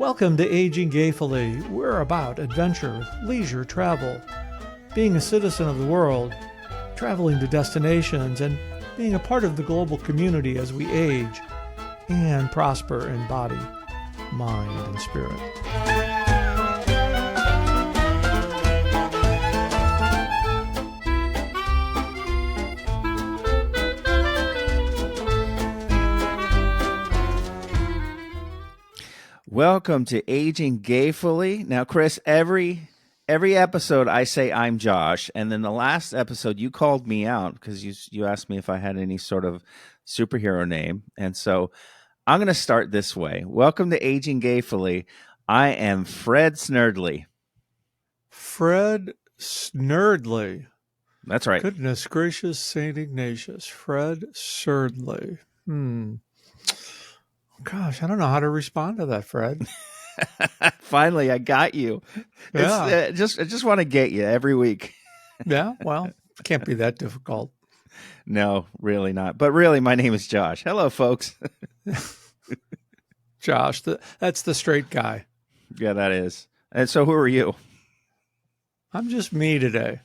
Welcome to Aging Gayfully. We're about adventure, leisure, travel, being a citizen of the world, traveling to destinations, and being a part of the global community as we age and prosper in body, mind, and spirit. Welcome to Aging Gayfully. Now, Chris, every episode I say I'm Josh, and then the last episode you called me out because you asked me if I had any sort of superhero name, and so I'm going to start this way. Welcome to Aging Gayfully. I am Fred Snerdley. Fred Snerdley. That's right. Goodness gracious, St. Ignatius. Fred Snerdley. Gosh, I don't know how to respond to that, Fred. Finally, I got you. Yeah. I just want to get you every week. Yeah, well, it can't be that difficult. No, really not. But really, my name is Josh. Hello, folks. Josh, that's the straight guy. Yeah, that is. And so who are you? I'm just me today.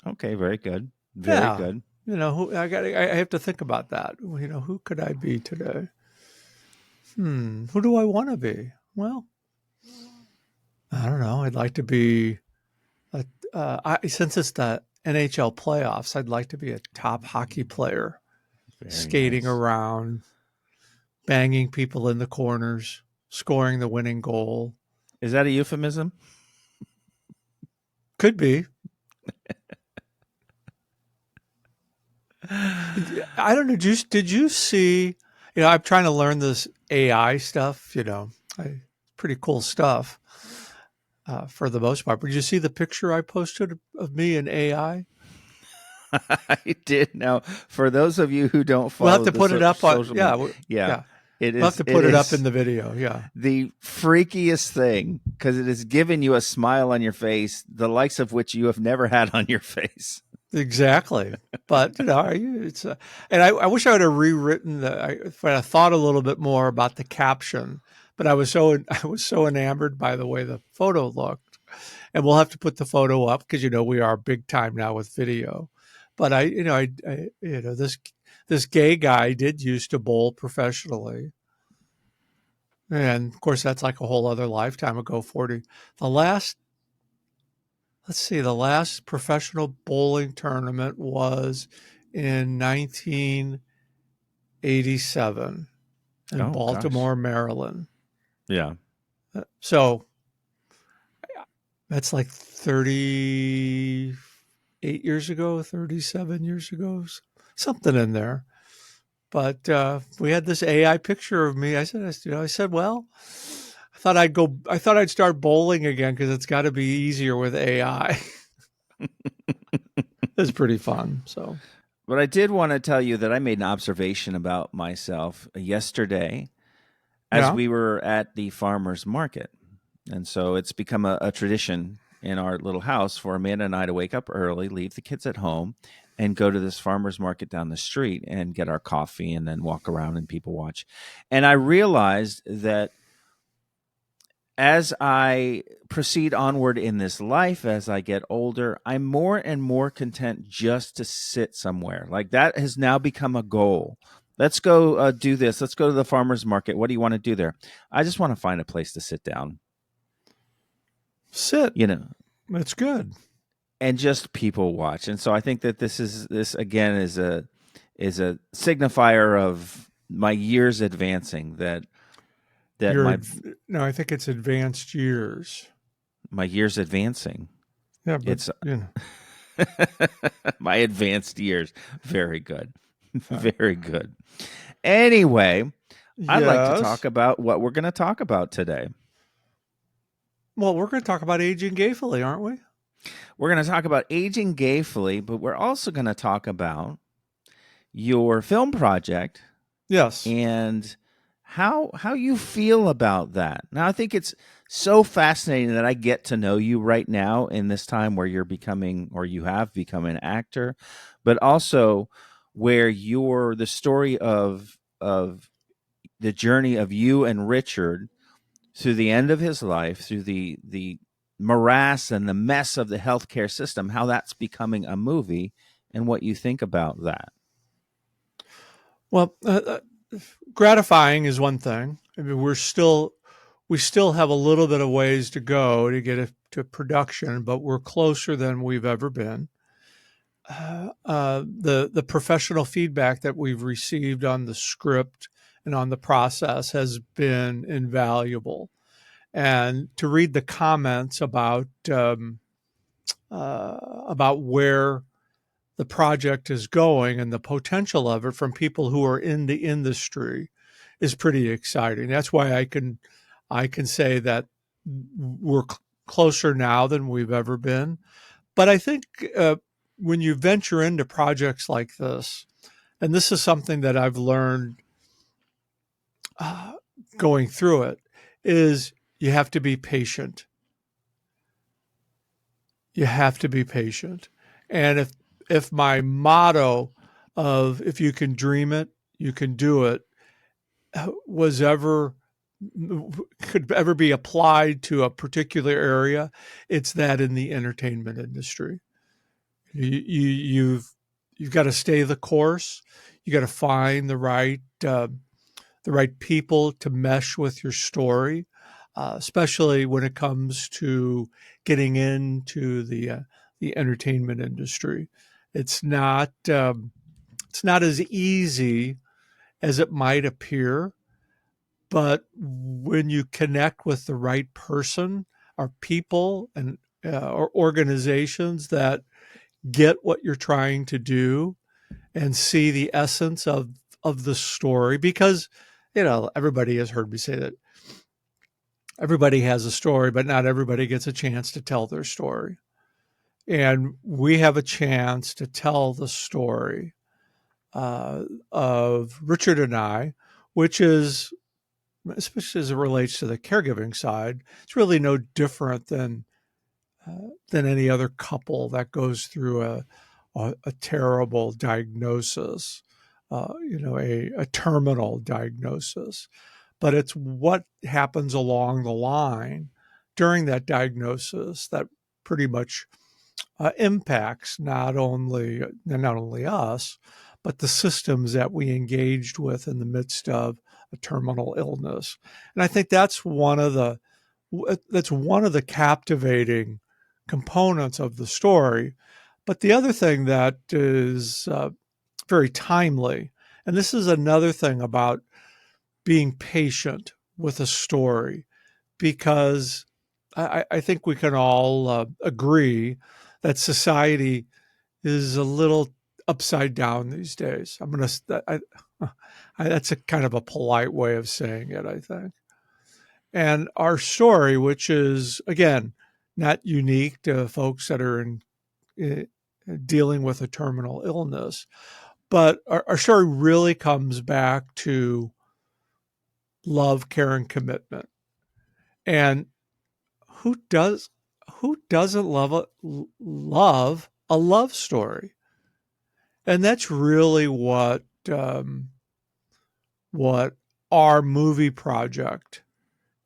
Okay, very good. Very good. You know, I have to think about that. You know, who could I be today? Who do I want to be? Well, I don't know. I'd like to be, since it's the NHL playoffs, I'd like to be a top hockey player, skating around, banging people in the corners, scoring the winning goal. Is that a euphemism? Could be. I don't know. Did you see? You know, I'm trying to learn this AI stuff. You know, pretty cool stuff for the most part. But did you see the picture I posted of me in AI? I did. Now, for those of you who don't follow, we'll have to put it up on. Yeah. It is. We'll have to put it up in the video. Yeah. The freakiest thing, because it has given you a smile on your face, the likes of which you have never had on your face. Exactly. But, you know, and I wish I would have rewritten if I thought a little bit more about the caption, but I was so enamored by the way the photo looked. And we'll have to put the photo up because, you know, we are big time now with video. But this gay guy did used to bowl professionally. And of course, that's like a whole other lifetime ago, 40. The last professional bowling tournament was in 1987 in Baltimore, Maryland. Yeah. So that's like 38 years ago, 37 years ago, something in there. But we had this AI picture of me. I said, well, I thought I'd start bowling again because it's got to be easier with AI. It's pretty fun. So, but I did want to tell you that I made an observation about myself yesterday as we were at the farmer's market. And so it's become a tradition in our little house for Amanda and I to wake up early, leave the kids at home, and go to this farmer's market down the street and get our coffee and then walk around and people watch. And I realized that as I proceed onward in this life, as I get older, I'm more and more content just to sit somewhere. Like that has now become a goal. Let's go do this. Let's go to the farmer's market. What do you want to do there? I just want to find a place to sit down. Sit. You know. That's good. And just people watch. And so I think that this again is a signifier of my years advancing No, I think it's advanced years. My years advancing. Yeah, but it's my advanced years. Very good. Very good. Anyway, I'd like to talk about what we're going to talk about today. Well, we're going to talk about aging gayfully, aren't we? We're going to talk about aging gayfully, but we're also going to talk about your film project. Yes. And how you feel about that. Now, I think it's so fascinating that I get to know you right now in this time where you're becoming, or you have become, an actor, but also where the story of the journey of you and Richard through the end of his life, through the morass and the mess of the healthcare system, how that's becoming a movie, and what you think about that. Well, gratifying is one thing. I mean, we still have a little bit of ways to go to get it to production, but we're closer than we've ever been. The professional feedback that we've received on the script and on the process has been invaluable. And to read the comments about where the project is going and the potential of it from people who are in the industry is pretty exciting. That's why I can say that we're closer now than we've ever been. But I think when you venture into projects like this, and this is something that I've learned uh, going through it, is you have to be patient. You have to be patient. And if my motto of if you can dream it, you can do it was ever could ever be applied to a particular area, it's that in the entertainment industry. You've got to stay the course. You got to find the right people to mesh with your story, especially when it comes to getting into the entertainment industry. It's not it's not as easy as it might appear, but when you connect with the right person or people and or organizations that get what you're trying to do and see the essence of the story, because everybody has heard me say that everybody has a story, but not everybody gets a chance to tell their story. And we have a chance to tell the story of Richard and I, which is, especially as it relates to the caregiving side, it's really no different than any other couple that goes through a terrible diagnosis, a terminal diagnosis. But it's what happens along the line during that diagnosis that pretty much impacts not only us, but the systems that we engaged with in the midst of a terminal illness. And I think that's one of the captivating components of the story. But the other thing that is very timely, and this is another thing about being patient with a story, because I think we can all agree that society is a little upside down these days. That's a kind of a polite way of saying it, I think. And our story, which is, again, not unique to folks that are uh, dealing with a terminal illness, but our story really comes back to love, care, and commitment. And who does who doesn't love a love story? And that's really what our movie project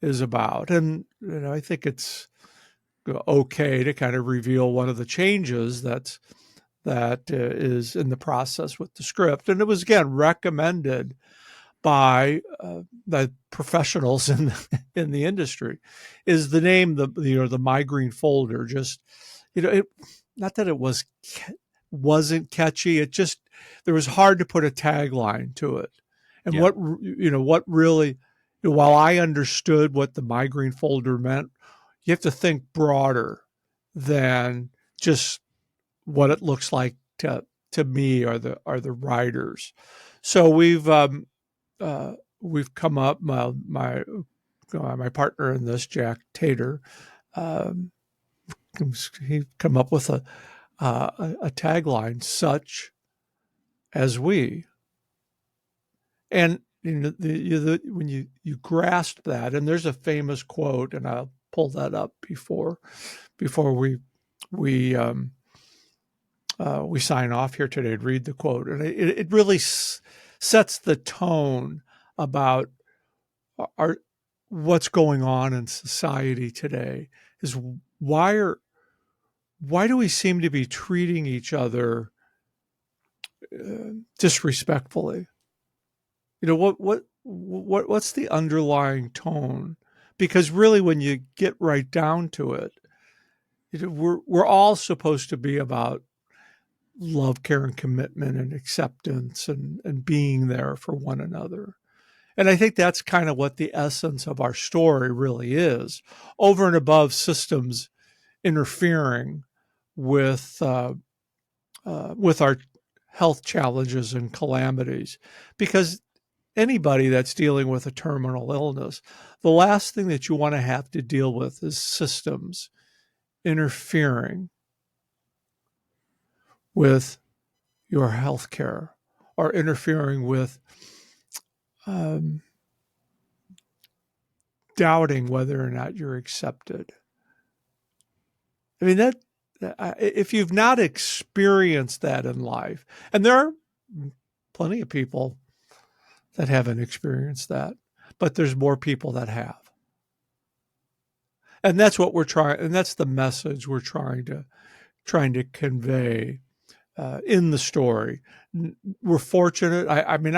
is about. And I think it's okay to kind of reveal one of the changes that is in the process with the script. And it was again recommended by the professionals in the industry. Is the name the migraine folder? Just it, not that it wasn't catchy. It just there was hard to put a tagline to it. And Yeah. what really, while I understood what the migraine folder meant, you have to think broader than just what it looks like to me or the writers. So we've come up my partner in this, Jack Tater, um, he come up with a tagline, such as we. And when you grasp that, and there's a famous quote, and I'll pull that up before we we sign off here today to read the quote, and it really sets the tone about our what's going on in society today is why do we seem to be treating each other disrespectfully? You know, what's the underlying tone? Because really, when you get right down to it, we're all supposed to be about love, care, and commitment, and acceptance, and being there for one another. And I think that's kind of what the essence of our story really is, over and above systems interfering with our health challenges and calamities. Because anybody that's dealing with a terminal illness, the last thing that you want to have to deal with is systems interfering with your health care or interfering with um, doubting whether or not you're accepted. I mean, that if you've not experienced that in life, and there are plenty of people that haven't experienced that, but there's more people that have. And that's what we're trying, and that's the message we're trying to convey in the story. We're fortunate. I mean,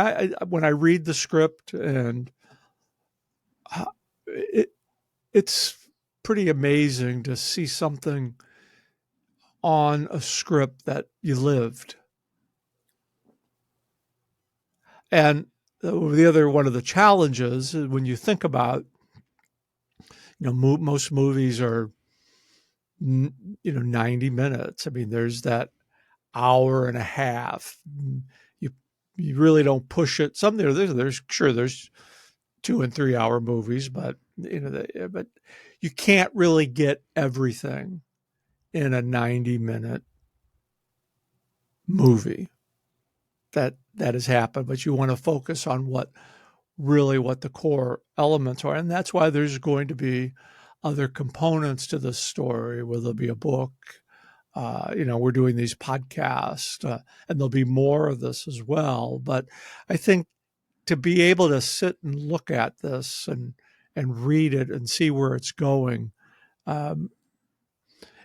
when I read the script, and it, it's pretty amazing to see something on a script that you lived. And the other one of the challenges when you think about, most movies are 90 minutes. I mean, there's that hour and a half. You you really don't push it. Some there's sure there's 2 and 3 hour movies, but but you can't really get everything in a 90-minute movie that has happened. But you want to focus on what the core elements are, and that's why there's going to be other components to the story, where there'll be a book. We're doing these podcasts, and there'll be more of this as well. But I think to be able to sit and look at this and read it and see where it's going, um,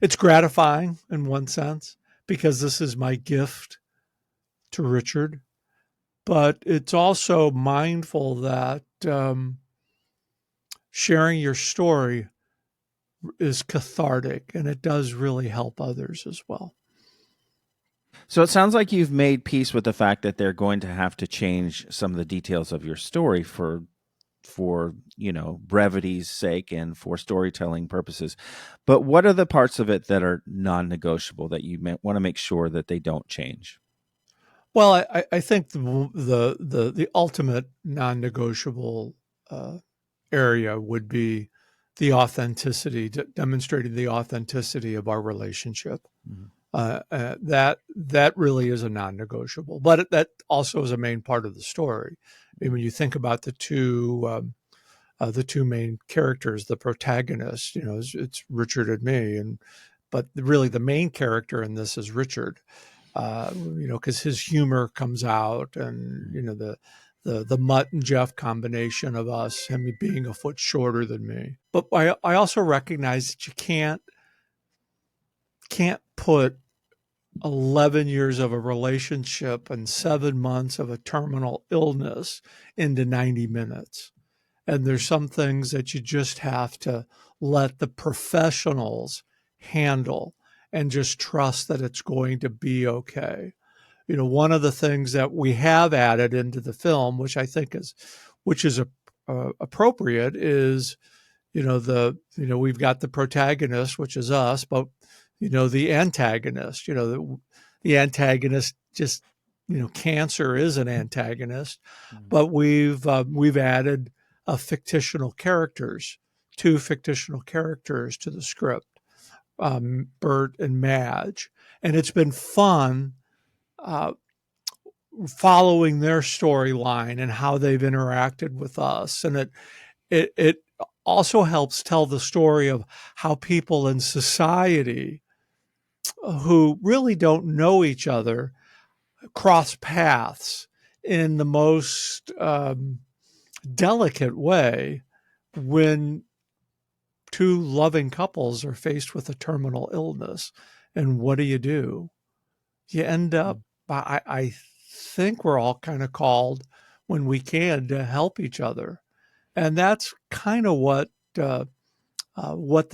it's gratifying in one sense, because this is my gift to Richard. But it's also mindful that sharing your story is cathartic, and it does really help others as well. So it sounds like you've made peace with the fact that they're going to have to change some of the details of your story for brevity's sake and for storytelling purposes. But what are the parts of it that are non-negotiable that you want to make sure that they don't change? Well, I think the ultimate non-negotiable area would be the authenticity, demonstrating the authenticity of our relationship. Mm-hmm. That really is a non-negotiable, but that also is a main part of the story. I mean, when you think about the two main characters, the protagonist, it's Richard and me, but really the main character in this is Richard. Because his humor comes out, and the Mutt and Jeff combination of us, him being a foot shorter than me. But I also recognize that you can't put 11 years of a relationship and 7 months of a terminal illness into 90 minutes. And there's some things that you just have to let the professionals handle and just trust that it's going to be okay. One of the things that we have added into the film, which I think is appropriate, is we've got the protagonist, which is us, but the antagonist. The antagonist just cancer is an antagonist, but we've added two fictional characters to the script, Bert and Madge, and it's been fun following their storyline and how they've interacted with us, and it also helps tell the story of how people in society who really don't know each other cross paths in the most delicate way, when two loving couples are faced with a terminal illness, and what do? You end up, I think we're all kind of called when we can to help each other. And that's kind of what the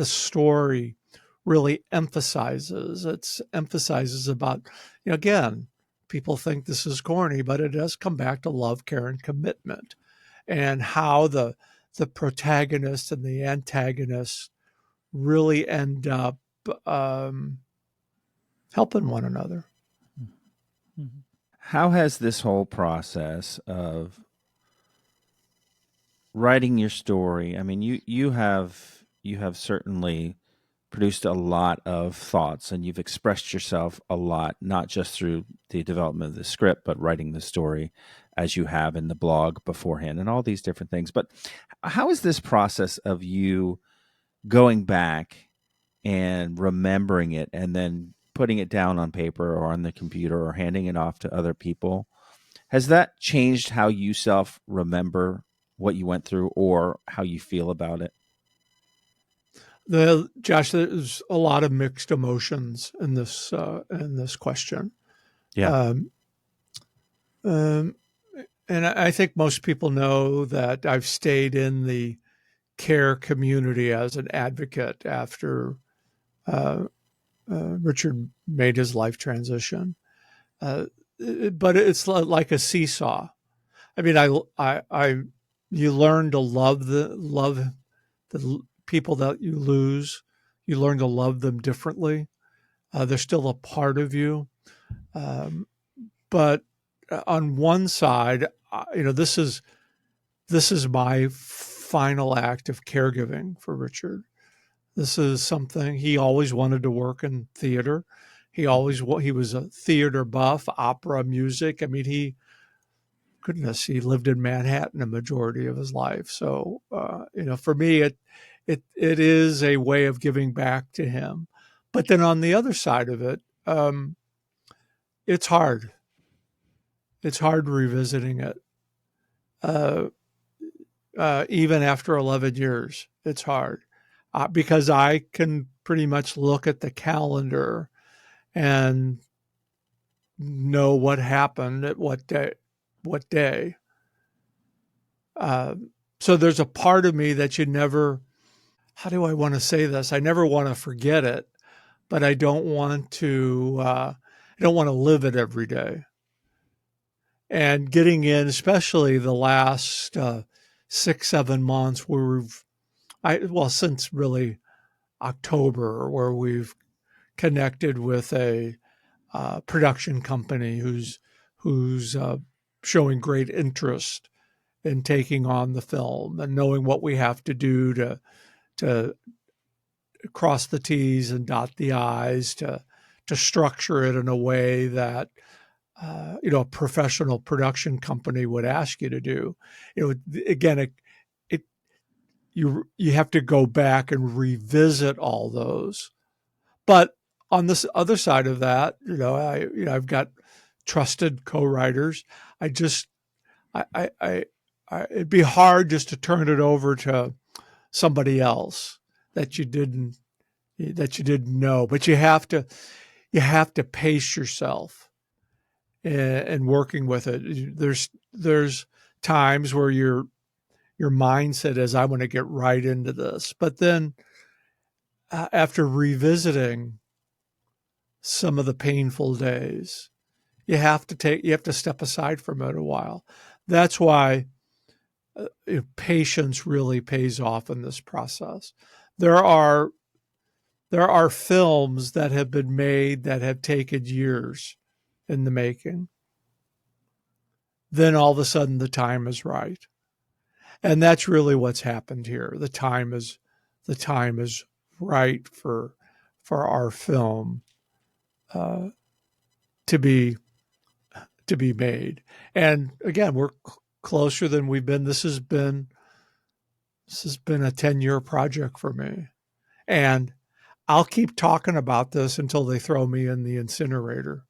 story really emphasizes. It emphasizes about, again, people think this is corny, but it does come back to love, care, and commitment, and how the protagonist and the antagonist really end up um, helping one another. How has this whole process of writing your story? I mean, you have certainly produced a lot of thoughts, and you've expressed yourself a lot, not just through the development of the script, but writing the story as you have in the blog beforehand and all these different things. But how is this process of you going back and remembering it and then putting it down on paper or on the computer or handing it off to other people, has that changed how you self remember what you went through or how you feel about it? Josh, there's a lot of mixed emotions in this question. Yeah. And I think most people know that I've stayed in the care community as an advocate after Richard made his life transition. But it's like a seesaw. I mean, you learn to love the people that you lose. You learn to love them differently. They're still a part of you. But on one side, this is my final act of caregiving for Richard. This is something he always wanted to work in theater. He was a theater buff, opera, music. I mean, he lived in Manhattan a majority of his life. So, for me, it is a way of giving back to him. But then on the other side of it, it's hard. It's hard revisiting it. Even after 11 years, it's hard because I can pretty much look at the calendar and know what happened at what day. So there's a part of me that how do I want to say this? I never want to forget it, but I don't want to live it every day. And getting in, especially the last 6-7 months where since really October, where we've connected with a production company who's showing great interest in taking on the film and knowing what we have to do to cross the T's and dot the I's to structure it in a way that a professional production company would ask you to do. Again, you have to go back and revisit all those. But on this other side of that, I've got trusted co-writers. It'd be hard just to turn it over to somebody else that you didn't know. But you have to pace yourself in working with it. There's times where your mindset is, I want to get right into this, but then after revisiting some of the painful days, you have to step aside from it a while. That's why patience really pays off in this process. There are films that have been made that have taken years in the making. Then all of a sudden the time is right. And that's really what's happened here. The time is right for our film to be made. And again, we're closer than we've been. This has been a 10-year project for me. And I'll keep talking about this until they throw me in the incinerator.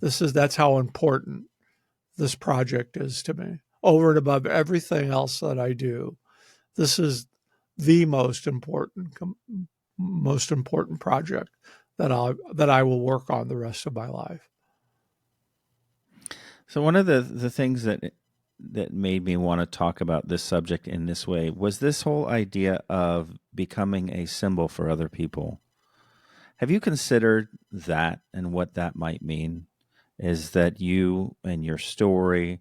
That's how important this project is to me. Over and above everything else that I do, this is the most important project that I will work on the rest of my life. So one of the things that made me want to talk about this subject in this way was this whole idea of becoming a symbol for other people. Have you considered that and what that might mean? Is that you and your story,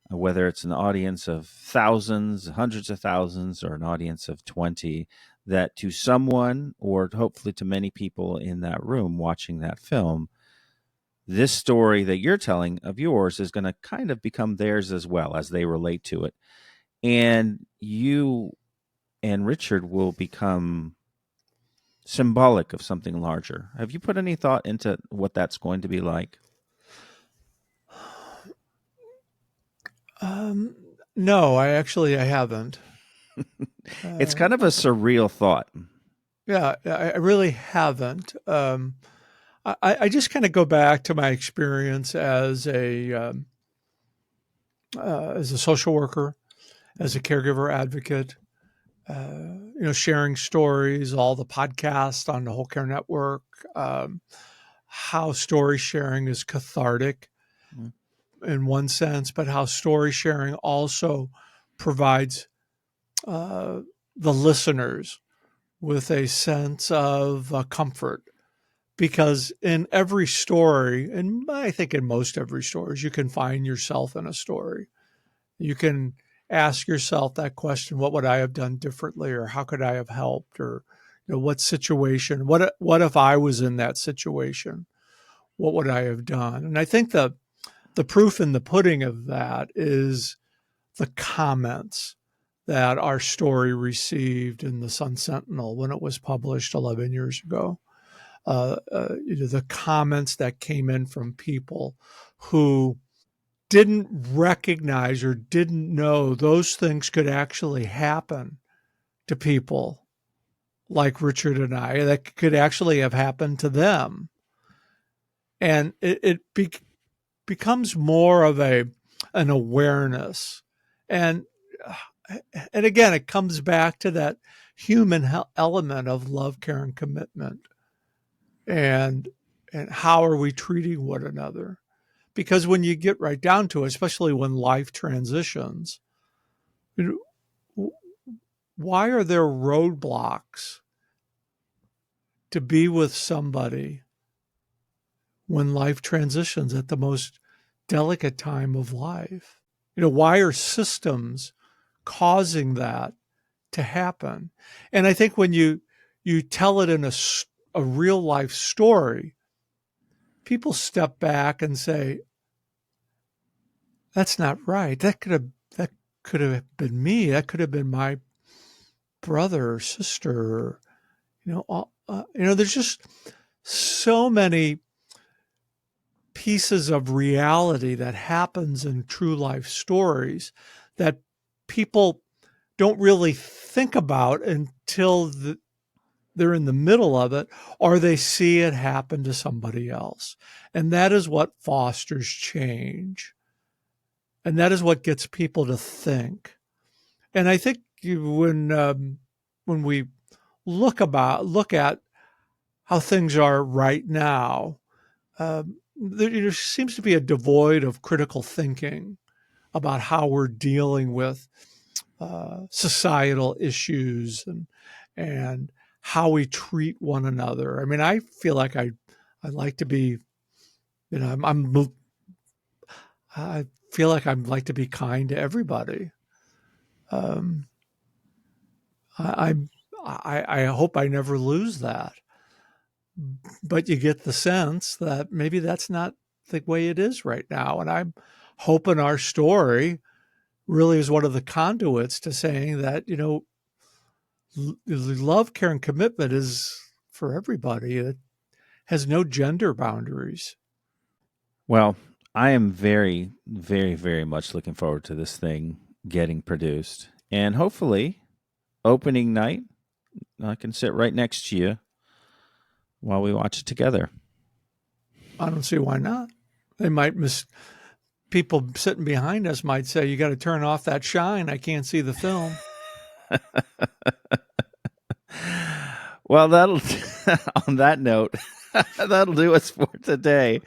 whether it's an audience of thousands, hundreds of thousands, or an audience of 20, that to someone, or hopefully to many people in that room watching that film, this story that you're telling of yours is going to kind of become theirs as well as they relate to it. And you and Richard will become symbolic of something larger. Have you put any thought into what that's going to be like? No, I haven't. It's kind of a surreal thought. Yeah, I really haven't. I just kind of go back to my experience as a social worker, as a caregiver advocate. Sharing stories, all the podcasts on the Whole Care Network, how story sharing is cathartic Mm. in one sense, but how story sharing also provides the listeners with a sense of comfort. Because in every story, and I think in most every stories, you can find yourself in a story. You can ask yourself that question: What would I have done differently, or how could I have helped, or what situation? What if I was in that situation? What would I have done? And I think the proof in the pudding of that is the comments that our story received in the Sun Sentinel when it was published 11 years ago. The comments that came in from people who didn't recognize or didn't know those things could actually happen to people like Richard and I, that could actually have happened to them. And becomes more of an awareness. And and again, it comes back to that human element of love, care, and commitment. And how are we treating one another? Because when you get right down to it, especially when life transitions, why are there roadblocks to be with somebody when life transitions at the most delicate time of life? Why are systems causing that to happen? And I think when you tell it in a real life story, people step back and say, that's not right. That could have been me. That could have been my brother or sister. There's just so many pieces of reality that happens in true life stories that people don't really think about until they're in the middle of it, or they see it happen to somebody else. And that is what fosters change. And that is what gets people to think. And I think when we look at how things are right now, there seems to be a devoid of critical thinking about how we're dealing with societal issues and how we treat one another. I mean, I feel like I like to be, I feel like I'd like to be kind to everybody. Um, I, I hope I never lose that. But you get the sense that maybe that's not the way it is right now. And I'm hoping our story really is one of the conduits to saying that, love, care, and commitment is for everybody. It has no gender boundaries. Well, I am very, very, very much looking forward to this thing getting produced. And hopefully, opening night, I can sit right next to you while we watch it together. I don't see why not. They might people sitting behind us might say, you got to turn off that shine. I can't see the film. Well, that'll on that note, that'll do us for today.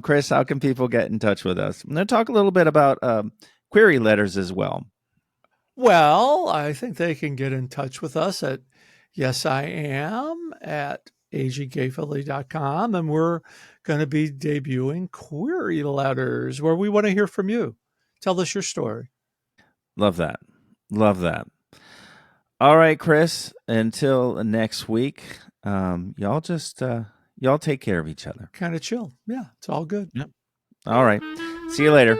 Chris, how can people get in touch with us? I'm going to talk a little bit about query letters as well. Well, I think they can get in touch with us at yesiam at AgingGayfully.com, and we're going to be debuting query letters where we want to hear from you. Tell us your story. Love that. Love that. All right, Chris, until next week, y'all just y'all take care of each other. Kind of chill. Yeah, it's all good. Yep. All right. See you later.